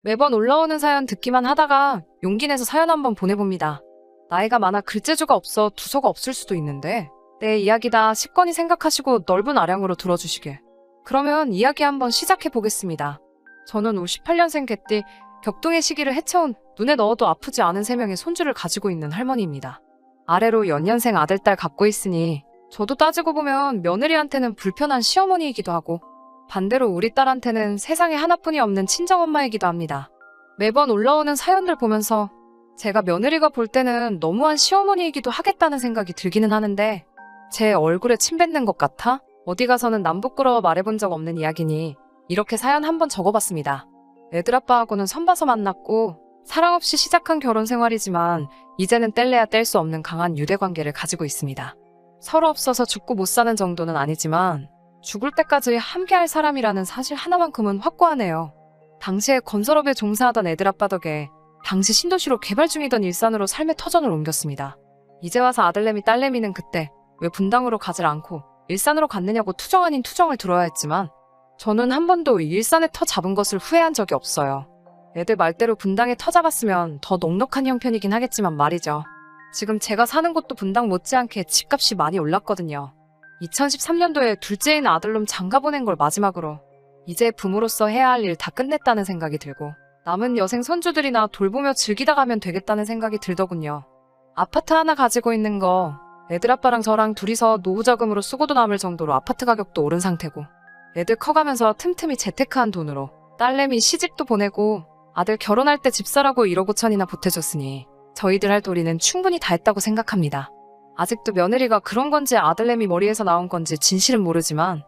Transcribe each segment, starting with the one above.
매번 올라오는 사연 듣기만 하다가 용기 내서 사연 한번 보내봅니다. 나이가 많아 글재주가 없어 두서가 없을 수도 있는데 내 이야기다 싶거니 생각하시고 넓은 아량으로 들어주시길. 그러면 이야기 한번 시작해 보겠습니다. 저는 58년생 개띠 격동의 시기를 헤쳐온 눈에 넣어도 아프지 않은 3명의 손주를 가지고 있는 할머니입니다. 아래로 연년생 아들, 딸 갖고 있으니 저도 따지고 보면 며느리한테는 불편한 시어머니이기도 하고 반대로 우리 딸한테는 세상에 하나뿐이 없는 친정엄마이기도 합니다. 매번 올라오는 사연들 보면서 제가 며느리가 볼 때는 너무한 시어머니이기도 하겠다는 생각이 들기는 하는데 제 얼굴에 침 뱉는 것 같아 어디 가서는 남 부끄러워 말해본 적 없는 이야기니 이렇게 사연 한번 적어봤습니다. 애들 아빠하고는 선봐서 만났고 사랑 없이 시작한 결혼 생활이지만 이제는 뗄래야 뗄 수 없는 강한 유대관계를 가지고 있습니다. 서로 없어서 죽고 못 사는 정도는 아니지만 죽을 때까지 함께할 사람이라는 사실 하나만큼은 확고하네요. 당시에 건설업에 종사하던 애들 아빠 덕에 당시 신도시로 개발 중이던 일산으로 삶의 터전을 옮겼습니다. 이제 와서 아들내미 딸내미는 그때 왜 분당으로 가질 않고 일산으로 갔느냐고 투정 아닌 투정을 들어야 했지만 저는 한 번도 일산에 터 잡은 것을 후회한 적이 없어요. 애들 말대로 분당에 터 잡았으면 더 넉넉한 형편이긴 하겠지만 말이죠. 지금 제가 사는 곳도 분당 못지않게 집값이 많이 올랐거든요. 2013년도에 둘째인 아들놈 장가 보낸 걸 마지막으로 이제 부모로서 해야 할 일 다 끝냈다는 생각이 들고 남은 여생 손주들이나 돌보며 즐기다 가면 되겠다는 생각이 들더군요. 아파트 하나 가지고 있는 거 애들 아빠랑 저랑 둘이서 노후자금으로 쓰고도 남을 정도로 아파트 가격도 오른 상태고 애들 커가면서 틈틈이 재테크한 돈으로 딸내미 시집도 보내고 아들 결혼할 때 집 사라고 1억 5천이나 보태줬으니 저희들 할 도리는 충분히 다 했다고 생각합니다. 아직도 며느리가 그런 건지 아들내미 머리에서 나온 건지 진실은 모르지만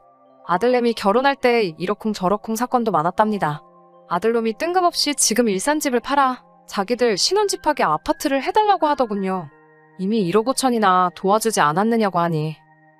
아들내미 결혼할 때 이러쿵 저러쿵 사건도 많았답니다. 아들놈이 뜬금없이 지금 일산집을 팔아 자기들 신혼집하게 아파트를 해달라고 하더군요. 이미 1억 5천이나 도와주지 않았느냐고 하니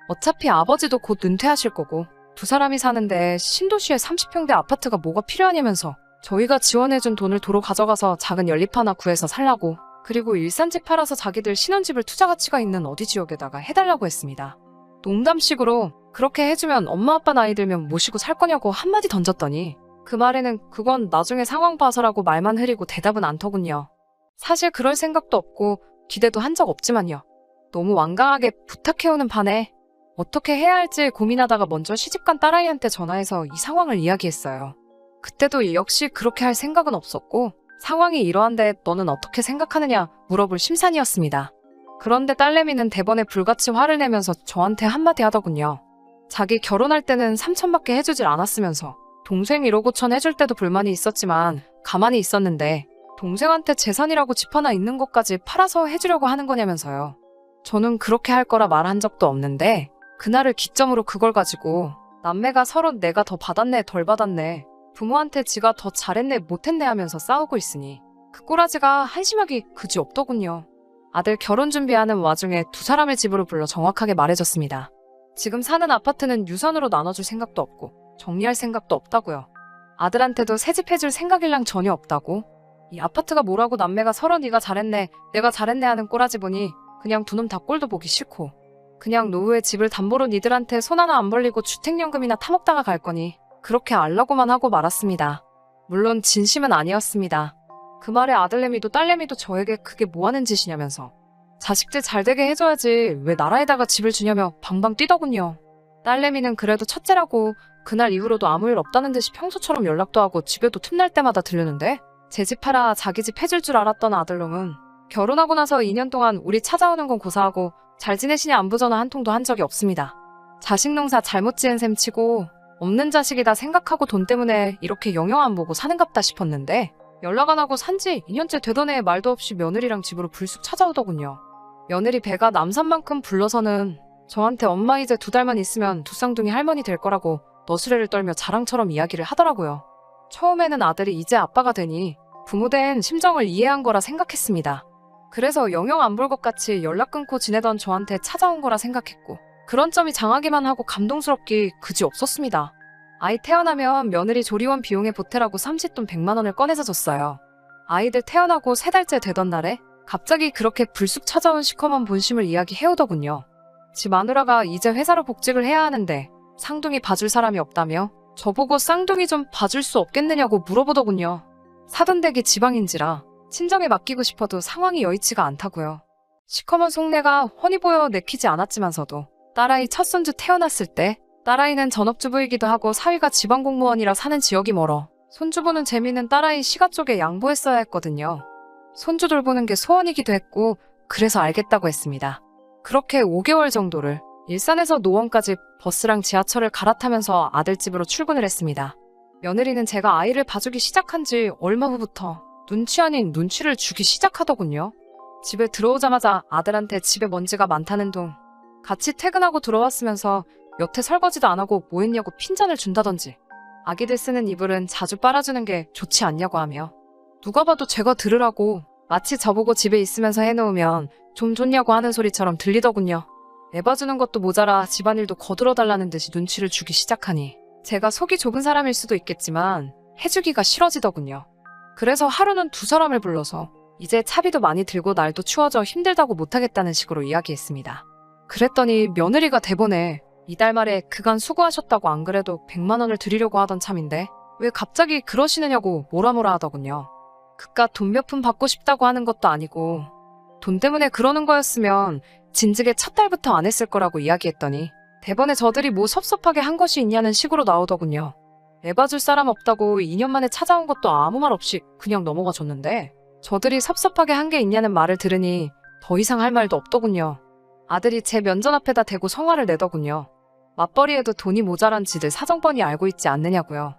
어차피 아버지도 곧 은퇴하실 거고 두 사람이 사는데 신도시에 30평대 아파트가 뭐가 필요하냐면서 저희가 지원해준 돈을 도로 가져가서 작은 연립 하나 구해서 살라고 그리고 일산집 팔아서 자기들 신혼집을 투자 가치가 있는 어디 지역에다가 해달라고 했습니다. 농담식으로 그렇게 해주면 엄마 아빠 나이 들면 모시고 살 거냐고 한마디 던졌더니 그 말에는 그건 나중에 상황 봐서라고 말만 흐리고 대답은 않더군요. 사실 그럴 생각도 없고 기대도 한 적 없지만요. 너무 완강하게 부탁해오는 판에 어떻게 해야 할지 고민하다가 먼저 시집간 딸아이한테 전화해서 이 상황을 이야기했어요. 그때도 역시 그렇게 할 생각은 없었고 상황이 이러한데 너는 어떻게 생각하느냐 물어볼 심산이었습니다. 그런데 딸내미는 대번에 불같이 화를 내면서 저한테 한마디 하더군요. 자기 결혼할 때는 3천밖에 해주질 않았으면서 동생 1억 5천 해줄 때도 불만이 있었지만 가만히 있었는데 동생한테 재산이라고 집 하나 있는 것까지 팔아서 해주려고 하는 거냐면서요. 저는 그렇게 할 거라 말한 적도 없는데 그날을 기점으로 그걸 가지고 남매가 서로 내가 더 받았네 덜 받았네 부모한테 지가 더 잘했네 못했네 하면서 싸우고 있으니 그 꼬라지가 한심하기 그지 없더군요. 아들 결혼 준비하는 와중에 두 사람을 집으로 불러 정확하게 말해줬습니다. 지금 사는 아파트는 유산으로 나눠줄 생각도 없고 정리할 생각도 없다고요. 아들한테도 새집 해줄 생각일랑 전혀 없다고. 이 아파트가 뭐라고 남매가 서로 네가 잘했네 내가 잘했네 하는 꼬라지 보니 그냥 두 놈 다 꼴도 보기 싫고 그냥 노후에 집을 담보로 니들한테 손 하나 안 벌리고 주택연금이나 타먹다가 갈 거니 그렇게 알라고만 하고 말았습니다. 물론 진심은 아니었습니다. 그 말에 아들내미도 딸내미도 저에게 그게 뭐하는 짓이냐면서 자식들 잘되게 해줘야지 왜 나라에다가 집을 주냐며 방방 뛰더군요. 딸내미는 그래도 첫째라고 그날 이후로도 아무 일 없다는 듯이 평소처럼 연락도 하고 집에도 틈날 때마다 들르는데 제 집 팔아 자기 집 해줄 줄 알았던 아들놈은 결혼하고 나서 2년 동안 우리 찾아오는 건 고사하고 잘 지내시냐 안부 전화 한 통도 한 적이 없습니다. 자식 농사 잘못 지은 셈 치고 없는 자식이다 생각하고 돈 때문에 이렇게 영영 안 보고 사는갑다 싶었는데 연락 안 하고 산지 2년째 되던 애 말도 없이 며느리랑 집으로 불쑥 찾아오더군요. 며느리 배가 남산만큼 불러서는 저한테 엄마 이제 2달만 있으면 두 쌍둥이 할머니 될 거라고 너스레를 떨며 자랑처럼 이야기를 하더라고요. 처음에는 아들이 이제 아빠가 되니 부모된 심정을 이해한 거라 생각했습니다. 그래서 영영 안 볼 것 같이 연락 끊고 지내던 저한테 찾아온 거라 생각했고 그런 점이 장하기만 하고 감동스럽기 그지 없었습니다. 아이 태어나면 며느리 조리원 비용에 보태라고 삼시돈 100만 원을 꺼내서 줬어요. 아이들 태어나고 3달째 되던 날에 갑자기 그렇게 불쑥 찾아온 시커먼 본심을 이야기해오더군요. 지 마누라가 이제 회사로 복직을 해야 하는데 쌍둥이 봐줄 사람이 없다며 저보고 쌍둥이 좀 봐줄 수 없겠느냐고 물어보더군요. 사돈 댁이 지방인지라 친정에 맡기고 싶어도 상황이 여의치가 않다고요. 시커먼 속내가 훤히 보여 내키지 않았지만서도 딸아이 첫 손주 태어났을 때 딸아이는 전업주부이기도 하고 사위가 지방공무원이라 사는 지역이 멀어 손주보는 재미는 딸아이 시가 쪽에 양보했어야 했거든요. 손주 돌보는 게 소원이기도 했고 그래서 알겠다고 했습니다. 그렇게 5개월 정도를 일산에서 노원까지 버스랑 지하철을 갈아타면서 아들 집으로 출근을 했습니다. 며느리는 제가 아이를 봐주기 시작한 지 얼마 후부터 눈치 아닌 눈치를 주기 시작하더군요. 집에 들어오자마자 아들한테 집에 먼지가 많다는 둥, 같이 퇴근하고 들어왔으면서 여태 설거지도 안 하고 뭐 했냐고 핀잔을 준다던지, 아기들 쓰는 이불은 자주 빨아주는 게 좋지 않냐고 하며 누가 봐도 제가 들으라고 마치 저보고 집에 있으면서 해놓으면 좀 좋냐고 하는 소리처럼 들리더군요. 애 봐주는 것도 모자라 집안일도 거들어달라는 듯이 눈치를 주기 시작하니 제가 속이 좁은 사람일 수도 있겠지만 해주기가 싫어지더군요. 그래서 하루는 두 사람을 불러서 이제 차비도 많이 들고 날도 추워져 힘들다고 못하겠다는 식으로 이야기했습니다. 그랬더니 며느리가 대본에 이달 말에 그간 수고하셨다고 안 그래도 100만 원을 드리려고 하던 참인데 왜 갑자기 그러시느냐고 뭐라 하더군요. 그깟 돈 몇 푼 받고 싶다고 하는 것도 아니고 돈 때문에 그러는 거였으면 진즉에 첫 달부터 안 했을 거라고 이야기했더니 대번에 저들이 뭐 섭섭하게 한 것이 있냐는 식으로 나오더군요. 애 봐줄 사람 없다고 2년 만에 찾아온 것도 아무 말 없이 그냥 넘어가 줬는데 저들이 섭섭하게 한 게 있냐는 말을 들으니 더 이상 할 말도 없더군요. 아들이 제 면전 앞에다 대고 성화를 내더군요. 맞벌이에도 돈이 모자란 지들 사정 뻔히 알고 있지 않느냐고요.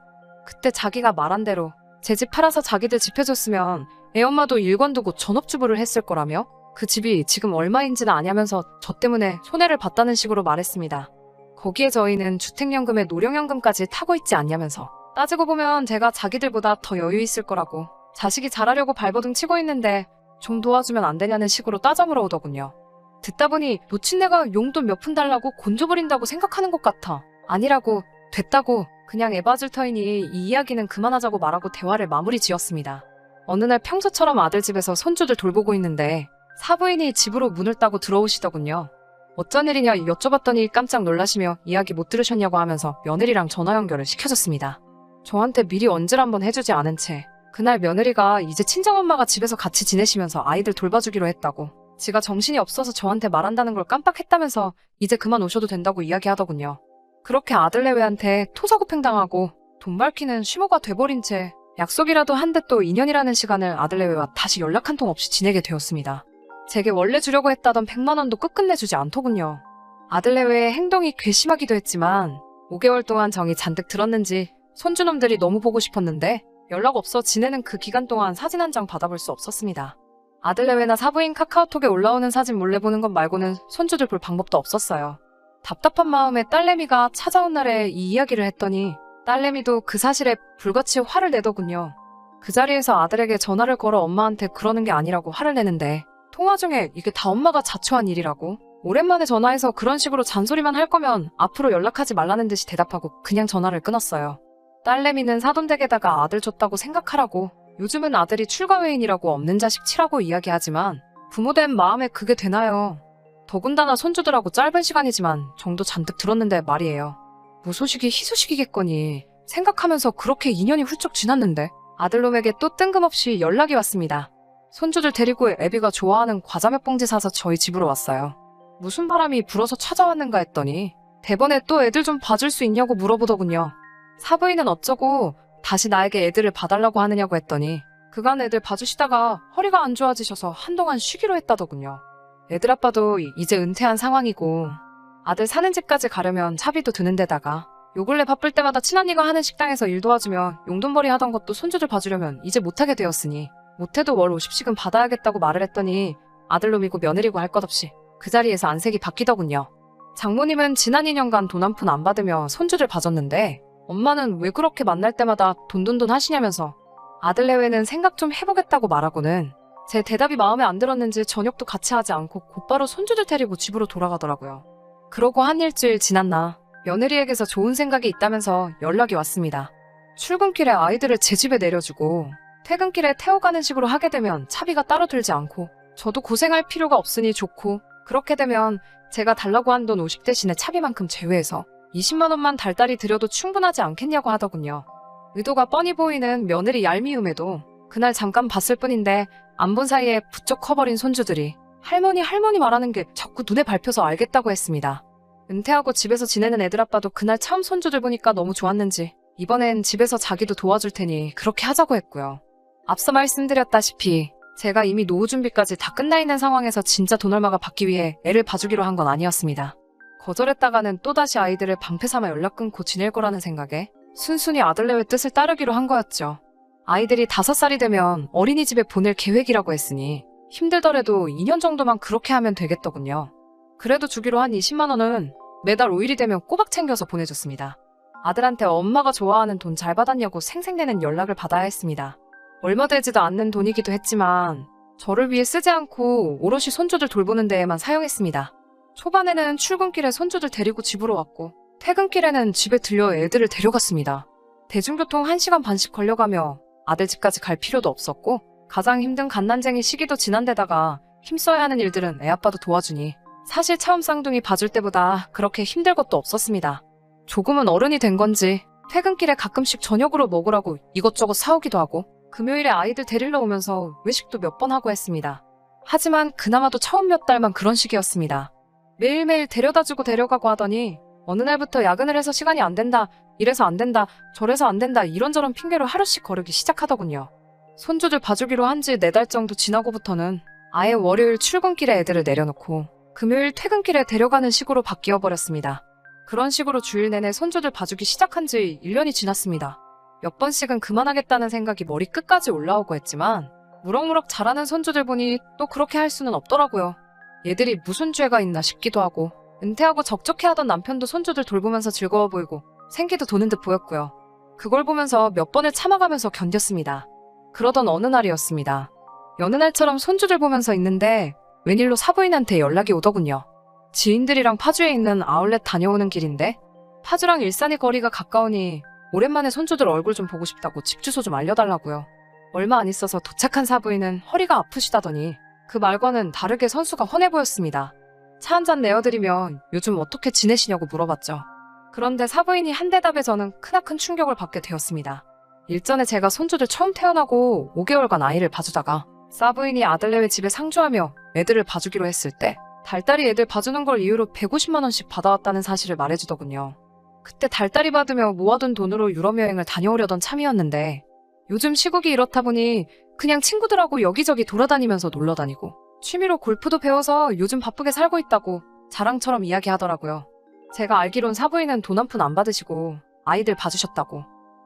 그때 자기가 말한 대로 제 집 팔아서 자기들 집 해줬으면 애엄마도 일 관두고 전업주부를 했을 거라며 그 집이 지금 얼마인지는 아냐면서 저 때문에 손해를 봤다는 식으로 말했습니다. 거기에 저희는 주택연금에 노령연금까지 타고 있지 않냐면서 따지고 보면 제가 자기들보다 더 여유 있을 거라고 자식이 잘하려고 발버둥 치고 있는데 좀 도와주면 안 되냐는 식으로 따져 물어오더군요. 듣다 보니 노친네가 용돈 몇 푼 달라고 곤조부린다고 생각하는 것 같아. 아니라고, 됐다고, 그냥 애 봐줄 터이니 이 이야기는 그만하자고 말하고 대화를 마무리 지었습니다. 어느 날 평소처럼 아들 집에서 손주들 돌보고 있는데 사부인이 집으로 문을 따고 들어오시더군요. 어쩐 일이냐 여쭤봤더니 깜짝 놀라시며 이야기 못 들으셨냐고 하면서 며느리랑 전화 연결을 시켜줬습니다. 저한테 미리 언질 한번 해주지 않은 채 그날 며느리가 이제 친정엄마가 집에서 같이 지내시면서 아이들 돌봐주기로 했다고 지가 정신이 없어서 저한테 말한다는 걸 깜빡했다면서 이제 그만 오셔도 된다고 이야기하더군요. 그렇게 아들내외한테 토사구팽당하고 돈 밝히는 쉬모가 돼버린 채 약속이라도 한 데 또 2년이라는 시간을 아들내외와 다시 연락 한 통 없이 지내게 되었습니다. 제게 원래 주려고 했다던 100만 원도 끝끝내 주지 않더군요. 아들내외의 행동이 괘씸하기도 했지만 5개월 동안 정이 잔뜩 들었는지 손주놈들이 너무 보고 싶었는데 연락 없어 지내는 그 기간 동안 사진 한 장 받아볼 수 없었습니다. 아들내외나 사부인 카카오톡에 올라오는 사진 몰래 보는 것 말고는 손주들 볼 방법도 없었어요. 답답한 마음에 딸내미가 찾아온 날에 이 이야기를 했더니 딸내미도 그 사실에 불같이 화를 내더군요. 그 자리에서 아들에게 전화를 걸어 엄마한테 그러는 게 아니라고 화를 내는데 통화 중에 이게 다 엄마가 자초한 일이라고? 오랜만에 전화해서 그런 식으로 잔소리만 할 거면 앞으로 연락하지 말라는 듯이 대답하고 그냥 전화를 끊었어요. 딸내미는 사돈댁에다가 아들 줬다고 생각하라고 요즘은 아들이 출가회인이라고 없는 자식 치라고 이야기하지만 부모된 마음에 그게 되나요? 더군다나 손주들하고 짧은 시간이지만 정도 잔뜩 들었는데 말이에요. 무소식이 희소식이겠거니 생각하면서 그렇게 2년이 훌쩍 지났는데 아들놈에게 또 뜬금없이 연락이 왔습니다. 손주들 데리고 애비가 좋아하는 과자 몇 봉지 사서 저희 집으로 왔어요. 무슨 바람이 불어서 찾아왔는가 했더니 대번에 또 애들 좀 봐줄 수 있냐고 물어보더군요. 사부인은 어쩌고 다시 나에게 애들을 봐달라고 하느냐고 했더니 그간 애들 봐주시다가 허리가 안 좋아지셔서 한동안 쉬기로 했다더군요. 애들 아빠도 이제 은퇴한 상황이고 아들 사는 집까지 가려면 차비도 드는 데다가 요 근래 바쁠 때마다 친언니가 하는 식당에서 일 도와주며 용돈벌이 하던 것도 손주들 봐주려면 이제 못하게 되었으니 못해도 월 50씩은 받아야겠다고 말을 했더니 아들놈이고 며느리고 할 것 없이 그 자리에서 안색이 바뀌더군요. 장모님은 지난 2년간 돈 한 푼 안 받으며 손주들 봐줬는데 엄마는 왜 그렇게 만날 때마다 돈돈돈 하시냐면서 아들내외는 생각 좀 해보겠다고 말하고는 제 대답이 마음에 안 들었는지 저녁도 같이 하지 않고 곧바로 손주들 데리고 집으로 돌아가더라고요. 그러고 한 일주일 지났나 며느리에게서 좋은 생각이 있다면서 연락이 왔습니다. 출근길에 아이들을 제 집에 내려주고 퇴근길에 태워가는 식으로 하게 되면 차비가 따로 들지 않고 저도 고생할 필요가 없으니 좋고 그렇게 되면 제가 달라고 한 돈 50 대신에 차비만큼 제외해서 20만 원만 달달이 들여도 충분하지 않겠냐고 하더군요. 의도가 뻔히 보이는 며느리 얄미움에도 그날 잠깐 봤을 뿐인데 안 본 사이에 부쩍 커버린 손주들이 할머니 말하는 게 자꾸 눈에 밟혀서 알겠다고 했습니다. 은퇴하고 집에서 지내는 애들 아빠도 그날 처음 손주들 보니까 너무 좋았는지 이번엔 집에서 자기도 도와줄 테니 그렇게 하자고 했고요. 앞서 말씀드렸다시피 제가 이미 노후 준비까지 다 끝나 있는 상황에서 진짜 돈 얼마가 받기 위해 애를 봐주기로 한 건 아니었습니다. 거절했다가는 또다시 아이들을 방패 삼아 연락 끊고 지낼 거라는 생각에 순순히 아들내외 뜻을 따르기로 한 거였죠. 아이들이 5살이 되면 어린이집에 보낼 계획이라고 했으니 힘들더라도 2년 정도만 그렇게 하면 되겠더군요. 그래도 주기로 한 20만 원은 매달 5일이 되면 꼬박 챙겨서 보내줬습니다. 아들한테 엄마가 좋아하는 돈 잘 받았냐고 생색내는 연락을 받아야 했습니다. 얼마 되지도 않는 돈이기도 했지만 저를 위해 쓰지 않고 오롯이 손주들 돌보는 데에만 사용했습니다. 초반에는 출근길에 손주들 데리고 집으로 왔고 퇴근길에는 집에 들려 애들을 데려갔습니다. 대중교통 1시간 반씩 걸려가며 아들 집까지 갈 필요도 없었고 가장 힘든 갓난쟁이 시기도 지난 데다가 힘써야 하는 일들은 애아빠도 도와주니 사실 처음 쌍둥이 봐줄 때보다 그렇게 힘들 것도 없었습니다. 조금은 어른이 된 건지 퇴근길에 가끔씩 저녁으로 먹으라고 이것저것 사오기도 하고 금요일에 아이들 데리러 오면서 외식도 몇 번 하고 했습니다. 하지만 그나마도 처음 몇 달만 그런 식이었습니다. 매일매일 데려다주고 데려가고 하더니 어느 날부터 야근을 해서 시간이 안 된다, 이래서 안 된다, 저래서 안 된다 이런저런 핑계로 하루씩 거르기 시작하더군요. 손주들 봐주기로 한 지 4달 정도 지나고부터는 아예 월요일 출근길에 애들을 내려놓고 금요일 퇴근길에 데려가는 식으로 바뀌어 버렸습니다. 그런 식으로 주일 내내 손주들 봐주기 시작한 지 1년이 지났습니다. 몇 번씩은 그만하겠다는 생각이 머리 끝까지 올라오고 했지만 무럭무럭 자라는 손주들 보니 또 그렇게 할 수는 없더라고요. 얘들이 무슨 죄가 있나 싶기도 하고 은퇴하고 적적해하던 남편도 손주들 돌보면서 즐거워 보이고 생기도 도는 듯 보였고요. 그걸 보면서 몇 번을 참아가면서 견뎠습니다. 그러던 어느 날이었습니다. 여느 날처럼 손주들 보면서 있는데 웬일로 사부인한테 연락이 오더군요. 지인들이랑 파주에 있는 아울렛 다녀오는 길인데 파주랑 일산이 거리가 가까우니 오랜만에 손주들 얼굴 좀 보고 싶다고 집 주소 좀 알려달라고요. 얼마 안 있어서 도착한 사부인은 허리가 아프시다더니 그 말과는 다르게 선수가 훤해 보였습니다. 차 한잔 내어드리면 요즘 어떻게 지내시냐고 물어봤죠. 그런데 사부인이 한 대답에 저는 크나큰 충격을 받게 되었습니다. 일전에 제가 손주들 처음 태어나고 5개월간 아이를 봐주다가 사부인이 아들내외 집에 상주하며 애들을 봐주기로 했을 때 달달이 애들 봐주는 걸 이유로 150만 원씩 받아왔다는 사실을 말해주더군요. 그때 달달이 받으며 모아둔 돈으로 유럽 여행을 다녀오려던 참이었는데 요즘 시국이 이렇다 보니 그냥 친구들하고 여기저기 돌아다니면서 놀러다니고 취미로 골프도 배워서 요즘 바쁘게 살고 있다고 자랑처럼 이야기하더라고요. 제가 알기론 사부인은 돈 한 푼 안 받으시고 아이들 봐주셨다고.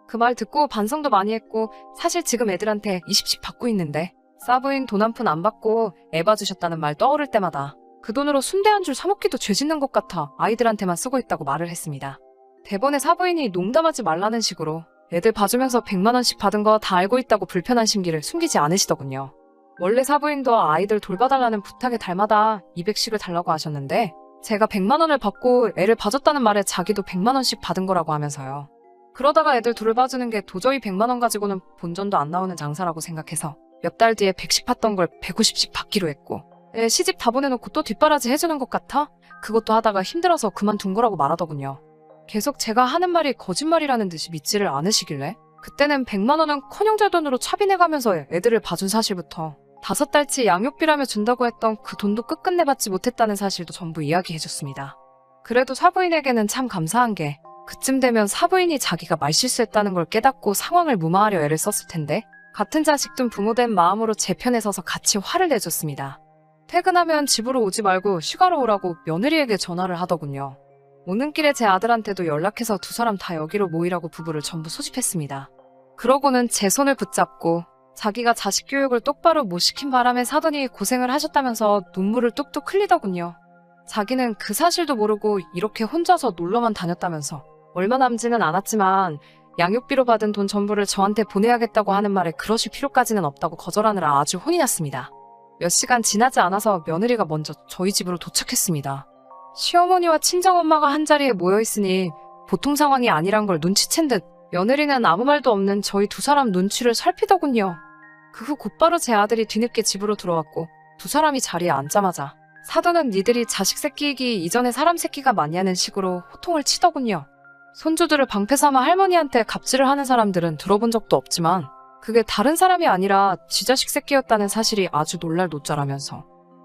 그 말 듣고 반성도 많이 했고 사실 지금 애들한테 20씩 받고 있는데 사부인 돈 한 푼 안 받고 애 봐주셨다는 말 떠오를 때마다 그 돈으로 순대 한 줄 사먹기도 죄 짓는 것 같아 아이들한테만 쓰고 있다고 말을 했습니다. 대번에 사부인이 농담하지 말라는 식으로 애들 봐주면서 100만 원씩 받은 거 다 알고 있다고 불편한 심기를 숨기지 않으시더군요. 원래 사부인도 아이들 돌봐달라는 부탁에 달마다 200씩을 달라고 하셨는데 제가 100만 원을 받고 애를 봐줬다는 말에 자기도 100만 원씩 받은 거라고 하면서요. 그러다가 애들 둘을 봐주는 게 도저히 100만 원 가지고는 본전도 안 나오는 장사라고 생각해서 몇 달 뒤에 100씩 받던 걸 150씩 받기로 했고 애 시집 다 보내놓고 또 뒷바라지 해주는 것 같아? 그것도 하다가 힘들어서 그만둔 거라고 말하더군요. 계속 제가 하는 말이 거짓말이라는 듯이 믿지를 않으시길래 그때는 100만 원은 커녕 돈으로 차비내가면서 애들을 봐준 사실부터 5달치 양육비라며 준다고 했던 그 돈도 끝끝내 받지 못했다는 사실도 전부 이야기해줬습니다. 그래도 사부인에게는 참 감사한 게 그쯤 되면 사부인이 자기가 말실수했다는 걸 깨닫고 상황을 무마하려 애를 썼을 텐데 같은 자식 둔 부모된 마음으로 제 편에 서서 같이 화를 내줬습니다. 퇴근하면 집으로 오지 말고 휴가로 오라고 며느리에게 전화를 하더군요. 오는 길에 제 아들한테도 연락해서 두 사람 다 여기로 모이라고 부부를 전부 소집했습니다. 그러고는 제 손을 붙잡고 자기가 자식 교육을 똑바로 못 시킨 바람에 사돈이 고생을 하셨다면서 눈물을 뚝뚝 흘리더군요. 자기는 그 사실도 모르고 이렇게 혼자서 놀러만 다녔다면서 얼마 남지는 않았지만 양육비로 받은 돈 전부를 저한테 보내야겠다고 하는 말에 그러실 필요까지는 없다고 거절하느라 아주 혼이 났습니다. 몇 시간 지나지 않아서 며느리가 먼저 저희 집으로 도착했습니다. 시어머니와 친정엄마가 한자리에 모여있으니 보통 상황이 아니란 걸 눈치챈 듯 며느리는 아무 말도 없는 저희 두 사람 눈치를 살피더군요. 그 후 곧바로 제 아들이 뒤늦게 집으로 들어왔고 두 사람이 자리에 앉자마자 사돈은 니들이 자식 새끼이기 이전에 사람 새끼가 많이 하는 식으로 호통을 치더군요. 손주들을 방패 삼아 할머니한테 갑질을 하는 사람들은 들어본 적도 없지만 그게 다른 사람이 아니라 지 자식 새끼였다는 사실이 아주 놀랄 노짜라면서.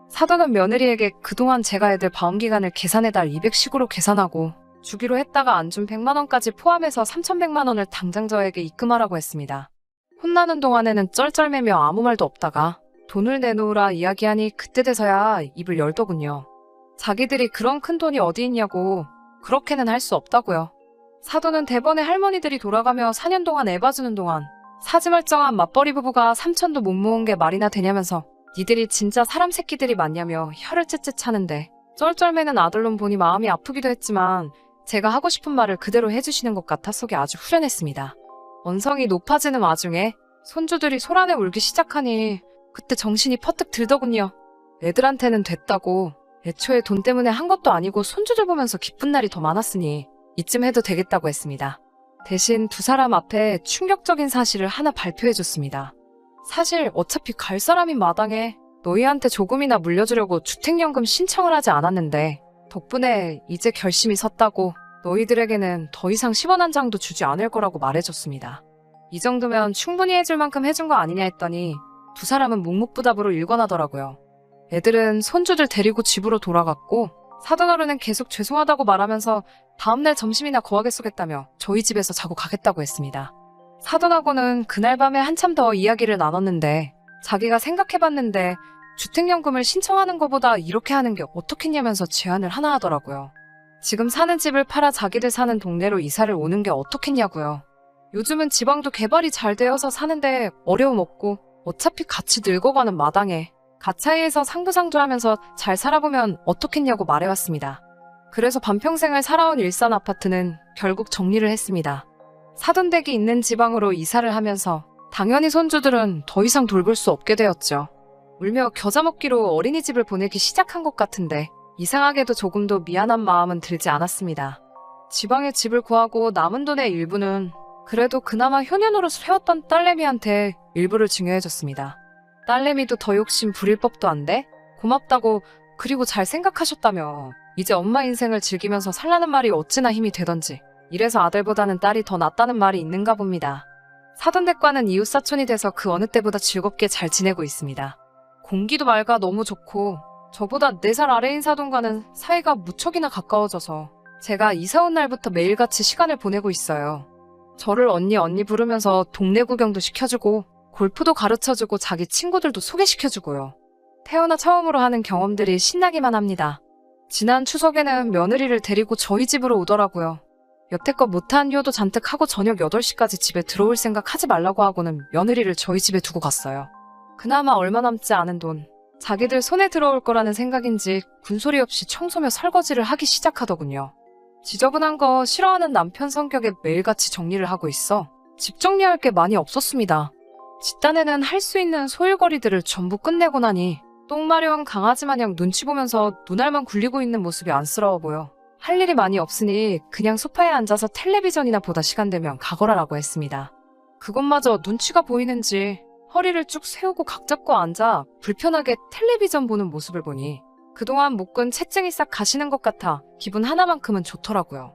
사돈은 며느리에게 그동안 제가 애들 방음기간을 계산해달 200식으로 계산하고 주기로 했다가 안 준 100만 원까지 포함해서 3,100만 원을 당장 저에게 입금하라고 했습니다. 혼나는 동안에는 쩔쩔매며 아무 말도 없다가 돈을 내놓으라 이야기하니 그때 돼서야 입을 열더군요. 자기들이 그런 큰 돈이 어디 있냐고 그렇게는 할 수 없다고요. 사돈은 대번에 할머니들이 돌아가며 4년 동안 애 봐주는 동안 사지멀쩡한 맞벌이 부부가 3천도 못 모은 게 말이나 되냐면서 니들이 진짜 사람 새끼들이 맞냐며 혀를 째째 차는데 쩔쩔매는 아들놈 보니 마음이 아프기도 했지만 제가 하고 싶은 말을 그대로 해주시는 것 같아 속이 아주 후련했습니다. 언성이 높아지는 와중에 손주들이 소란에 울기 시작하니 그때 정신이 퍼뜩 들더군요. 애들한테는 됐다고 애초에 돈 때문에 한 것도 아니고 손주들 보면서 기쁜 날이 더 많았으니 이쯤 해도 되겠다고 했습니다. 대신 두 사람 앞에 충격적인 사실을 하나 발표해줬습니다. 사실 어차피 갈 사람인 마당에 너희한테 조금이나 물려주려고 주택연금 신청을 하지 않았는데 덕분에 이제 결심이 섰다고 너희들에게는 더 이상 10원 한 장도 주지 않을 거라고 말해줬습니다. 이 정도면 충분히 해줄 만큼 해준 거 아니냐 했더니 두 사람은 묵묵부답으로 일관하더라고요. 애들은 손주들 데리고 집으로 돌아갔고 사돈어른은 계속 죄송하다고 말하면서 다음날 점심이나 거하게 쏘겠다며 저희 집에서 자고 가겠다고 했습니다. 사돈하고는 그날 밤에 한참 더 이야기를 나눴는데 자기가 생각해봤는데 주택연금을 신청하는 것보다 이렇게 하는 게 어떻겠냐면서 제안을 하나 하더라고요. 지금 사는 집을 팔아 자기들 사는 동네로 이사를 오는 게 어떻겠냐고요. 요즘은 지방도 개발이 잘 되어서 사는데 어려움 없고 어차피 같이 늙어가는 마당에 가차이에서 상부상조하면서 잘 살아보면 어떻겠냐고 말해왔습니다. 그래서 반평생을 살아온 일산 아파트는 결국 정리를 했습니다. 사돈댁이 있는 지방으로 이사를 하면서 당연히 손주들은 더 이상 돌볼 수 없게 되었죠. 울며 겨자 먹기로 어린이집을 보내기 시작한 것 같은데 이상하게도 조금도 미안한 마음은 들지 않았습니다. 지방에 집을 구하고 남은 돈의 일부는 그래도 그나마 효년으로 해왔던 딸내미한테 일부를 증여해줬습니다. 딸내미도 더 욕심 부릴 법도 한데 고맙다고 그리고 잘 생각하셨다며 이제 엄마 인생을 즐기면서 살라는 말이 어찌나 힘이 되던지 이래서 아들보다는 딸이 더 낫다는 말이 있는가 봅니다. 사돈댁과는 이웃사촌이 돼서 그 어느 때보다 즐겁게 잘 지내고 있습니다. 공기도 맑아 너무 좋고 저보다 4살 아래인 사돈과는 사이가 무척이나 가까워져서 제가 이사 온 날부터 매일같이 시간을 보내고 있어요. 저를 언니 부르면서 동네 구경도 시켜주고 골프도 가르쳐주고 자기 친구들도 소개시켜주고요. 태어나 처음으로 하는 경험들이 신나기만 합니다. 지난 추석에는 며느리를 데리고 저희 집으로 오더라고요. 여태껏 못한 효도 잔뜩 하고 저녁 8시까지 집에 들어올 생각 하지 말라고 하고는 며느리를 저희 집에 두고 갔어요. 그나마 얼마 남지 않은 돈, 자기들 손에 들어올 거라는 생각인지 군소리 없이 청소며 설거지를 하기 시작하더군요. 지저분한 거 싫어하는 남편 성격에 매일같이 정리를 하고 있어 집 정리할 게 많이 없었습니다. 집단에는 할 수 있는 소일거리들을 전부 끝내고 나니 똥마려운 강아지 마냥 눈치 보면서 눈알만 굴리고 있는 모습이 안쓰러워 보여 할 일이 많이 없으니 그냥 소파에 앉아서 텔레비전이나 보다 시간 되면 가거라라고 했습니다. 그것마저 눈치가 보이는지 허리를 쭉 세우고 각 잡고 앉아 불편하게 텔레비전 보는 모습을 보니 그동안 묶은 채증이 싹 가시는 것 같아 기분 하나만큼은 좋더라고요.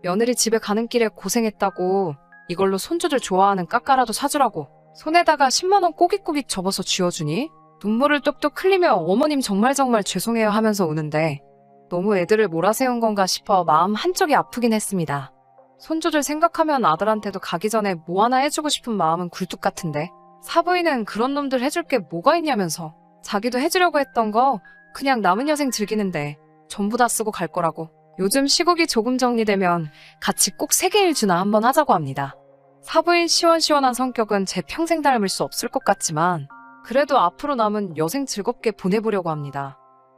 며느리 집에 가는 길에 고생했다고 이걸로 손주들 좋아하는 까까라도 사주라고 손에다가 10만 원 꼬깃꼬깃 접어서 쥐어주니 눈물을 뚝뚝 흘리며 어머님 정말 죄송해요 하면서 우는데 너무 애들을 몰아세운 건가 싶어 마음 한쪽이 아프긴 했습니다. 손주들 생각하면 아들한테도 가기 전에 뭐 하나 해주고 싶은 마음은 굴뚝 같은데 사부인은 그런 놈들 해줄 게 뭐가 있냐면서 자기도 해주려고 했던 거 그냥 남은 여생 즐기는데 전부 다 쓰고 갈 거라고 요즘 시국이 조금 정리되면 같이 꼭 세계일주나 한번 하자고 합니다. 사부인 시원시원한 성격은 제 평생 닮을 수 없을 것 같지만 그래도 앞으로 남은 여생 즐겁게 보내보려고 합니다.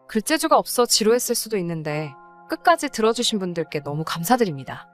글재주가 없어 지루했을 수도 있는데 끝까지 들어주신 분들께 너무 감사드립니다.